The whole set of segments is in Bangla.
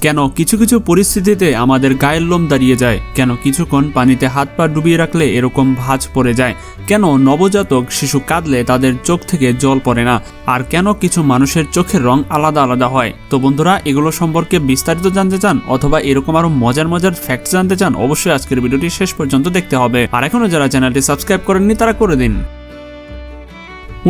কেন কিছু কিছু পরিস্থিতিতে আমাদের গায়ের লোম দাঁড়িয়ে যায়, কেন কিছুক্ষণ পানিতে হাত পা ডুবিয়ে রাখলে এরকম ভাঁজ পড়ে যায়, কেন নবজাতক শিশু কাঁদলে তাদের চোখ থেকে জল পড়ে না, আর কেন কিছু মানুষের চোখের রং আলাদা আলাদা হয়। তো বন্ধুরা, এগুলো সম্পর্কে বিস্তারিত জানতে চান অথবা এরকম আরো মজার মজার ফ্যাক্ট জানতে চান, অবশ্যই আজকের ভিডিওটি শেষ পর্যন্ত দেখতে হবে। আর এখনো যারা চ্যানেলটি সাবস্ক্রাইব করেননি তারা করে দিন।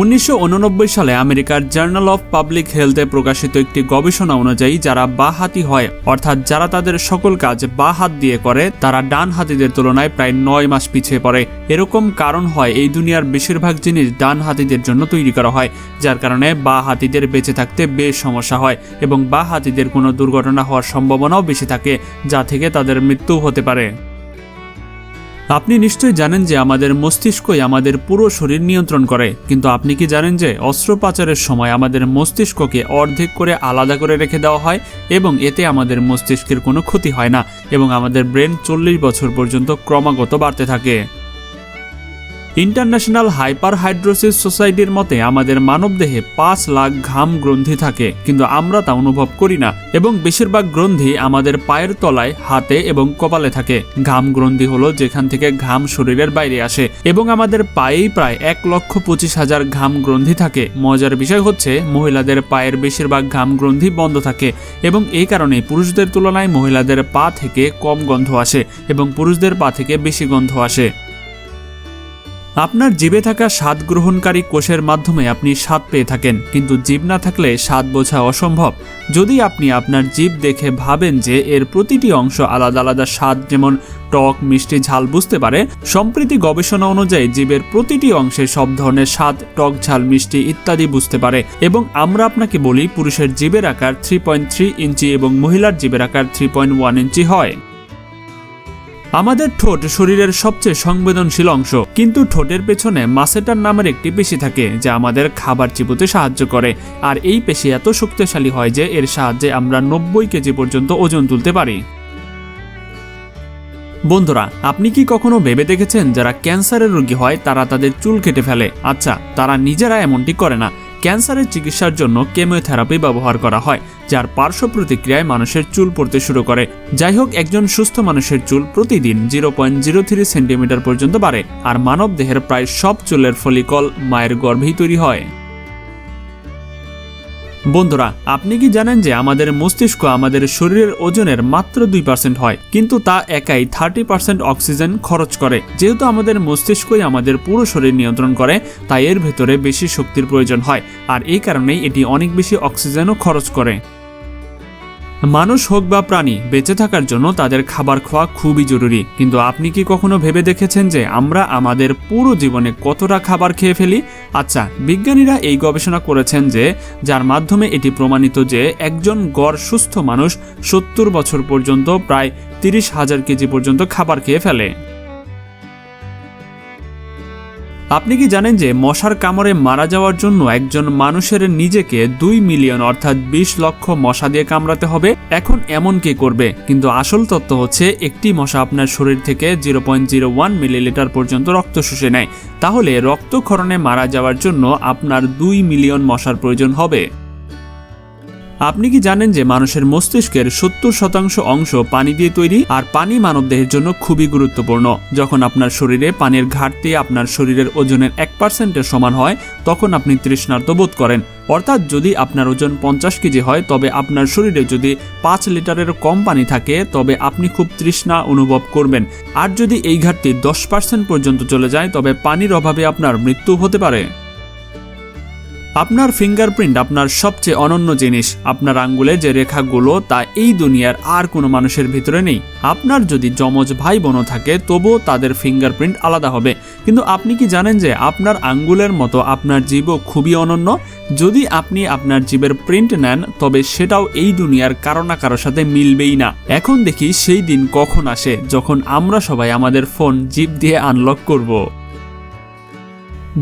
1989 সালে আমেরিকার জার্নাল অফ পাবলিক হেলথে প্রকাশিত একটি গবেষণা অনুযায়ী যারা বাঁ হাতি হয়, অর্থাৎ যারা তাদের সকল কাজ বাঁ হাত দিয়ে করে, তারা ডান হাতিদের তুলনায় প্রায় 9 মাস পিছিয়ে পড়ে। এরকম কারণ হয় এই দুনিয়ার বেশিরভাগ জিনিস ডান হাতিদের জন্য তৈরি করা হয়, যার কারণে বাঁ হাতিদের বেঁচে থাকতে বেশ সমস্যা হয় এবং বাঁ হাতিদের কোনো দুর্ঘটনা হওয়ার সম্ভাবনাও বেশি থাকে, যা থেকে তাদের মৃত্যু হতে পারে। আপনি নিশ্চয়ই জানেন যে আমাদের মস্তিষ্কই আমাদের পুরো শরীর নিয়ন্ত্রণ করে, কিন্তু আপনি কি জানেন যে অস্ত্রোপচারের সময় আমাদের মস্তিষ্ককে অর্ধেক করে আলাদা করে রেখে দেওয়া হয় এবং এতে আমাদের মস্তিষ্কের কোনো ক্ষতি হয় না এবং আমাদের ব্রেন 40 বছর পর্যন্ত ক্রমাগত বাড়তে থাকে। ইন্টারন্যাশনাল হাইপারহাইড্রোসিস সোসাইটির মতে আমাদের মানবদেহে 5 লাখ ঘাম গ্রন্থি থাকে, কিন্তু আমরা তা অনুভব করি না এবং বেশিরভাগ গ্রন্থি আমাদের পায়ের তলায়, হাতে এবং কপালে থাকে। ঘাম গ্রন্থি হলো যেখান থেকে ঘাম শরীরের বাইরে আসে এবং আমাদের পায়েই প্রায় 1,25,000 ঘাম গ্রন্থি থাকে। মজার বিষয় হচ্ছে মহিলাদের পায়ের বেশিরভাগ ঘাম গ্রন্থি বন্ধ থাকে এবং এই কারণে পুরুষদের তুলনায় মহিলাদের পা থেকে কম গন্ধ আসে এবং পুরুষদের পা থেকে বেশি গন্ধ আসে। আপনার জিভে থাকা স্বাদ গ্রহণকারী কোষের মাধ্যমে আপনি স্বাদ পেয়ে থাকেন, কিন্তু জিভ না থাকলে স্বাদ বোঝা অসম্ভব। যদি আপনি আপনার জিভ দেখে ভাবেন যে এর প্রতিটি অংশ আলাদা আলাদা স্বাদ, যেমন টক, মিষ্টি, ঝাল বুঝতে পারে, সম্প্রতি গবেষণা অনুযায়ী জিভের প্রতিটি অংশে সব ধরনের স্বাদ, টক, ঝাল, মিষ্টি ইত্যাদি বুঝতে পারে। এবং আমরা আপনাকে বলি পুরুষের জিভের আকার 3.3 ইঞ্চি এবং মহিলার জিভের আকার 3.1 ইঞ্চি হয়। আমাদের ঠোঁট শরীরের সবচেয়ে সংবেদনশীল অংশ, কিন্তু ঠোঁটের পেছনে মাসেটার নামের একটি পেশি থাকে যা আমাদের খাবার চিবোতে সাহায্য করে, আর এই পেশি এত শক্তিশালী হয় যে এর সাহায্যে আমরা 90 কেজি পর্যন্ত ওজন তুলতে পারি। বন্ধুরা, আপনি কি কখনো ভেবে দেখেছেন যারা ক্যান্সারের রোগী হয় তারা তাদের চুল কেটে ফেলে? আচ্ছা, তারা নিজেরা এমনটি করে না। ক্যান্সারের চিকিৎসার জন্য কেমোথেরাপি ব্যবহার করা হয়, যার পার্শ্ব প্রতিক্রিয়ায় মানুষের চুল পড়তে শুরু করে। যাই হোক, একজন সুস্থ মানুষের চুল প্রতিদিন 0.03 সেন্টিমিটার পর্যন্ত বাড়ে, আর মানব দেহের প্রায় সব চুলের ফলিকল মায়ের গর্ভেই তৈরি হয়। বন্ধুরা, আপনি কি জানেন যে আমাদের মস্তিষ্ক আমাদের শরীরের ওজনের মাত্র 2% হয়, কিন্তু তা একাই 30% অক্সিজেন খরচ করে। যেহেতু আমাদের মস্তিষ্কই আমাদের পুরো শরীর নিয়ন্ত্রণ করে, তাই এর ভেতরে বেশি শক্তির প্রয়োজন হয়, আর এই কারণেই এটি অনেক বেশি অক্সিজেনও খরচ করে। মানুষ হোক বা প্রাণী, বেঁচে থাকার জন্য তাদের খাবার খাওয়া খুবই জরুরি, কিন্তু আপনি কি কখনো ভেবে দেখেছেন যে আমরা আমাদের পুরো জীবনে কতটা খাবার খেয়ে ফেলি? আচ্ছা, বিজ্ঞানীরা এই গবেষণা করেছেন যে যার মাধ্যমে এটি প্রমাণিত যে একজন গড় সুস্থ মানুষ 70 বছর পর্যন্ত প্রায় 30,000 কেজি পর্যন্ত খাবার খেয়ে ফেলে। আপনি কি জানেন যে মশার কামড়ে মারা যাওয়ার জন্য একজন মানুষের নিজেকে 2 মিলিয়ন অর্থাৎ 20 লক্ষ মশা দিয়ে কামড়াতে হবে? এখন এমন কে করবে? কিন্তু আসল তথ্য হচ্ছে একটি মশা আপনার শরীর থেকে 0.01 মিলিলিটার পর্যন্ত রক্ত শুষে নেয়। তাহলে রক্তক্ষরণে মারা যাওয়ার জন্য আপনার 2 মিলিয়ন মশার প্রয়োজন হবে। আপনি কি জানেন যে মানুষের মস্তিষ্কের 70% অংশ পানি দিয়ে তৈরি, আর পানি মানবদেহের জন্য খুবই গুরুত্বপূর্ণ। যখন আপনার শরীরে পানির ঘাটতি আপনার শরীরের ওজনের 1%-এর সমান হয়, তখন আপনি তৃষ্ণার্ত বোধ করেন। অর্থাৎ যদি আপনার ওজন 50 কেজি হয়, তবে আপনার শরীরে যদি 5 লিটারের কম পানি থাকে, তবে আপনি খুব তৃষ্ণা অনুভব করবেন। আর যদি এই ঘাটতি 10% পর্যন্ত চলে যায়, তবে পানির অভাবে আপনার মৃত্যু হতে পারে। আপনার ফিঙ্গারপ্রিন্ট আপনার সবচেয়ে অনন্য জিনিস। আপনার আঙ্গুলে যে রেখাগুলো, তা এই দুনিয়ার আর কোনো মানুষের ভিতরে নেই। আপনার যদি যমজ ভাই বোনও থাকে, তবুও তাদের ফিঙ্গারপ্রিন্ট আলাদা হবে। কিন্তু আপনি কি জানেন যে আপনার আঙ্গুলের মতো আপনার জীবও খুবই অনন্য? যদি আপনি আপনার জীবের প্রিন্ট নেন, তবে সেটাও এই দুনিয়ার কারো না কারোর সাথে মিলবেই না। এখন দেখি সেই দিন কখন আসে যখন আমরা সবাই আমাদের ফোন জিভ দিয়ে আনলক করব।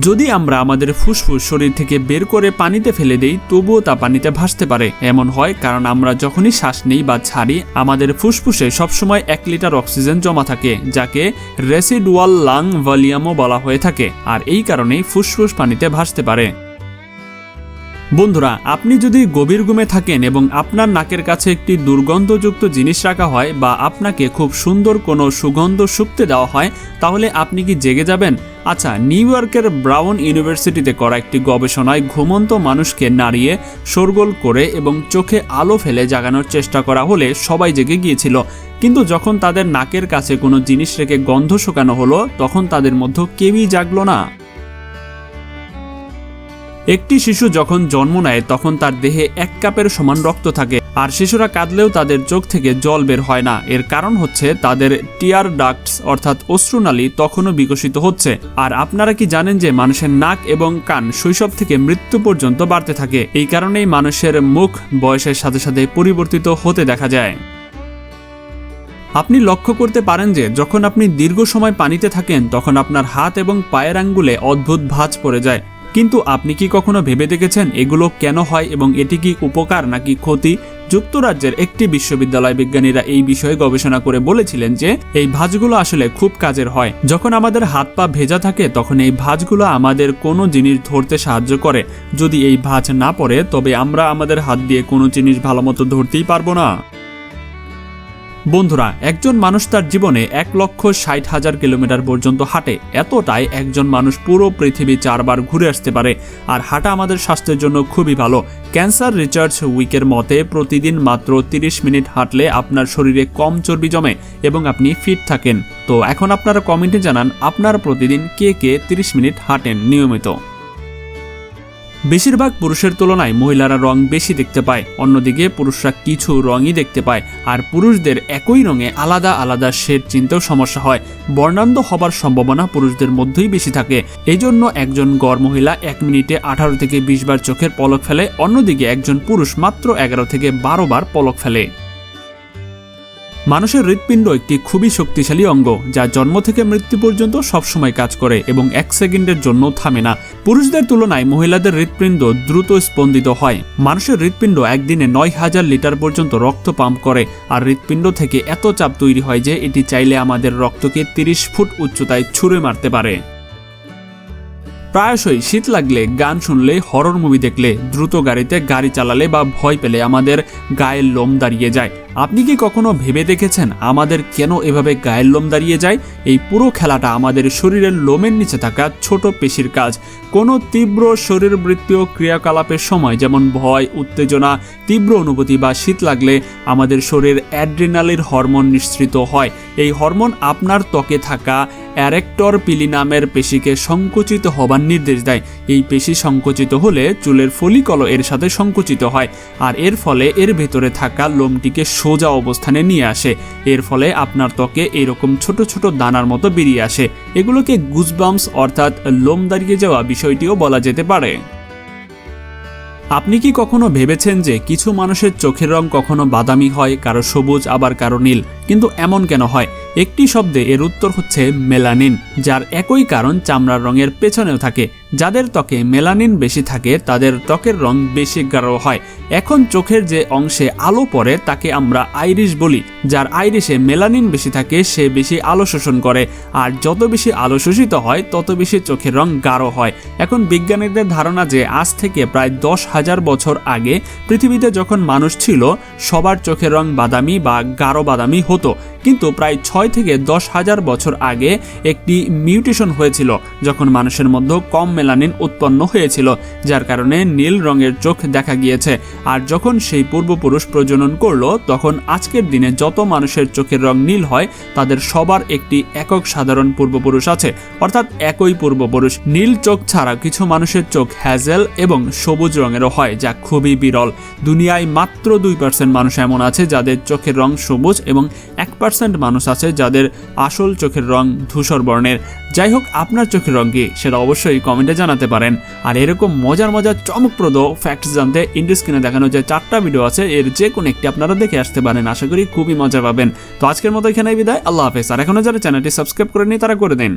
যদি আমরা আমাদের ফুসফুস শরীর থেকে বের করে পানিতে ফেলে দেই, তবুও তা পানিতে ভাসতে পারে। এমন হয় কারণ আমরা যখনই শ্বাস নেই বা ছাড়ি, আমাদের ফুসফুসে সবসময় 1 লিটার অক্সিজেন জমা থাকে, যাকে রেসিডুয়াল লাং ভলিউমও বলা হয়ে থাকে, আর এই কারণেই ফুসফুস পানিতে ভাসতে পারে। বন্ধুরা, আপনি যদি গভীর ঘুমে থাকেন এবং আপনার নাকের কাছে একটি দুর্গন্ধযুক্ত জিনিস রাখা হয় বা আপনাকে খুব সুন্দর কোনো সুগন্ধ শুঁকতে দেওয়া হয়, তাহলে আপনি কি জেগে যাবেন? আচ্ছা, নিউ ইয়র্কের ব্রাউন ইউনিভার্সিটিতে করা একটি গবেষণায় ঘুমন্ত মানুষকে নাড়িয়ে শোরগোল করে এবং চোখে আলো ফেলে জাগানোর চেষ্টা করা হলে সবাই জেগে গিয়েছিল। কিন্তু যখন তাদের নাকের কাছে কোনো জিনিস রেখে গন্ধ শুকানো হলো, তখন তাদের মধ্যে কেউই জাগলো না। একটি শিশু যখন জন্ম নেয় তখন তার দেহে 1 কাপের সমান রক্ত থাকে, আর শিশুরা কাঁদলেও তাদের চোখ থেকে জল বের হয় না। এর কারণ হচ্ছে তাদের টিয়ার ডাক্টস অর্থাৎ অশ্রুনালী তখনও বিকশিত হচ্ছে। আর আপনারা কি জানেন যে মানুষের নাক এবং কান শৈশব থেকে মৃত্যু পর্যন্ত বাড়তে থাকে? এই কারণেই মানুষের মুখ বয়সের সাথে সাথে পরিবর্তিত হতে দেখা যায়। আপনি লক্ষ্য করতে পারেন যে যখন আপনি দীর্ঘ সময় পানিতে থাকেন তখন আপনার হাত এবং পায়ের আঙ্গুলে অদ্ভুত ভাঁজ পড়ে যায়। কিন্তু আপনি কি কখনো ভেবে দেখেছেন এগুলো কেন হয় এবং এটি কি উপকার নাকি ক্ষতি? যুক্তরাজ্যের একটি বিশ্ববিদ্যালয় বিজ্ঞানীরা এই বিষয়ে গবেষণা করে বলেছিলেন যে এই ভাঁজগুলো আসলে খুব কাজের হয়। যখন আমাদের হাত পা ভেজা থাকে তখন এই ভাঁজগুলো আমাদের কোনো জিনিস ধরতে সাহায্য করে। যদি এই ভাঁজ না পড়ে তবে আমরা আমাদের হাত দিয়ে কোনো জিনিস ভালোমতো ধরতেই পারবো না। বন্ধুরা, একজন মানুষ তার জীবনে 1,60,000 কিলোমিটার পর্যন্ত হাঁটে। এতটাই একজন মানুষ পুরো পৃথিবী 4 বার ঘুরে আসতে পারে। আর হাঁটা আমাদের স্বাস্থ্যের জন্য খুবই ভালো। ক্যান্সার রিসার্চ উইকের মতে প্রতিদিন মাত্র 30 মিনিট হাঁটলে আপনার শরীরে কম চর্বি জমে এবং আপনি ফিট থাকেন। তো এখন আপনারা কমেন্টে জানান আপনারা প্রতিদিন কে কে 30 মিনিট হাঁটেন নিয়মিত। বেশিরভাগ পুরুষের তুলনায় মহিলারা রং বেশি দেখতে পায়, অন্যদিকে পুরুষরা কিছু রঙই দেখতে পায়। আর পুরুষদের একই রঙে আলাদা আলাদা শেড চিনতেও সমস্যা হয়। বর্ণান্ধ হবার সম্ভাবনা পুরুষদের মধ্যেই বেশি থাকে। এই জন্য একজন গড় মহিলা 1 মিনিটে 18 থেকে 20 বার চোখের পলক ফেলে, অন্যদিকে একজন পুরুষ মাত্র 11 থেকে 12 বার পলক ফেলে। মানুষের হৃৎপিণ্ড একটি খুবই শক্তিশালী অঙ্গ যা জন্ম থেকে মৃত্যু পর্যন্ত সবসময় কাজ করে এবং 1 সেকেন্ডের জন্য থামে না। পুরুষদের তুলনায় মহিলাদের হৃৎপিণ্ড দ্রুত স্পন্দিত হয়। মানুষের হৃৎপিণ্ড একদিনে 9,000 লিটার পর্যন্ত রক্ত পাম্প করে। আর হৃৎপিণ্ড থেকে এত চাপ তৈরি হয় যে এটি চাইলে আমাদের রক্তকে 30 ফুট উচ্চতায় ছুঁড়ে মারতে পারে। প্রায়শই শীত লাগলে, গান শুনলে, হরর মুভি দেখলে, দ্রুত গাড়িতে গাড়ি চালালে বা ভয় পেলে আমাদের গায়ের লোম দাঁড়িয়ে যায়। আপনি কি কখনো ভেবে দেখেছেন আমাদের কেন এভাবে গায়ের লোম দাঁড়িয়ে যায়? এই পুরো খেলাটা আমাদের শরীরের লোমের নিচে থাকা ছোট পেশির কাজ। কোনো তীব্র শরীরবৃত্তীয় ক্রিয়াকলাপের সময় যেমন ভয়, উত্তেজনা, তীব্র অনুভূতি বা শীত লাগলে আমাদের শরীর অ্যাড্রিনালিন হরমোন নিঃসৃত হয়। এই হরমোন আপনার ত্বকে থাকা অ্যারেক্টর পিলি নামের পেশিকে সংকুচিত হবার নির্দেশ দেয়। এই পেশি সংকুচিত হলে চুলের ফলিকলও এর সাথে সংকুচিত হয়, আর এর ফলে এর ভেতরে থাকা লোমটিকে সোজা অবস্থানে নিয়ে আসে। এর ফলে আপনার ত্বকে এরকম ছোট ছোট দানার মতো বেরিয়ে আসে। এগুলোকে গুজবাম্পস অর্থাৎ লোম দাঁড়িয়ে যাওয়া বিষয়টিও বলা যেতে পারে। আপনি কি কখনো ভেবেছেন যে কিছু মানুষের চোখের রং কখনো বাদামি হয়, কারো সবুজ আবার কারো নীল? কিন্তু এমন কেন হয়? একটি শব্দে এর উত্তর হচ্ছে মেলানিন, যার একই কারণ চামড়ার রঙের পেছনেও থাকে। যাদের ত্বকে মেলানিন বেশি থাকে তাদের ত্বকের রং বেশি গাঢ় হয়। এখন চোখের যে অংশে আলো পড়ে তাকে আমরা আইরিশ বলি। যার আইরিশে মেলানিন বেশি থাকে সে বেশি আলো শোষণ করে, আর যত বেশি আলো শোষিত হয় তত বেশি চোখের রং গাঢ় হয়। এখন বিজ্ঞানীদের ধারণা যে আজ থেকে প্রায় 10,000 বছর আগে পৃথিবীতে যখন মানুষ ছিল সবার চোখের রং বাদামি বা গাঢ় বাদামি হতো, কিন্তু প্রায় 6 থেকে 10,000 বছর আগে একটি মিউটেশন হয়েছিল যখন মানুষের মধ্যে কম মেলানিন উৎপন্ন হয়েছিল, যার কারণে নীল রঙের চোখ দেখা গিয়েছে। আর যখন সেই পূর্বপুরুষ প্রজনন করলো তখন আজকের দিনে যত মানুষের চোখের রং নীল হয় তাদের সবার একটি একক সাধারণ পূর্বপুরুষ আছে, অর্থাৎ একই পূর্বপুরুষ। নীল চোখ ছাড়া কিছু মানুষের চোখ হ্যাজেল এবং সবুজ রঙেরও হয়, যা খুবই বিরল। দুনিয়ায় মাত্র 2% মানুষ এমন আছে যাদের চোখের রং সবুজ এবং 1% মানুষ আছে যাদের আসল চোখের রং ধূসর বর্ণের। যাই হোক, আপনার চোখের রং কি সেটা অবশ্যই কমেন্টে জানাতে পারেন। আর এরকম মজার মজার চমকপ্রদ ফ্যাক্টস জানতে ইন্ডি স্ক্রিনে দেখানো যে 4টা ভিডিও আছে এর যে কোনো একটি আপনারা দেখে আসতে পারেন। আশা করি খুবই মজা পাবেন। তো আজকের মতো এখানেই বিদায়। আল্লাহ হাফেজ। আর এখনো যারা চ্যানেলটি সাবস্ক্রাইব করেনি তারা করে দিন।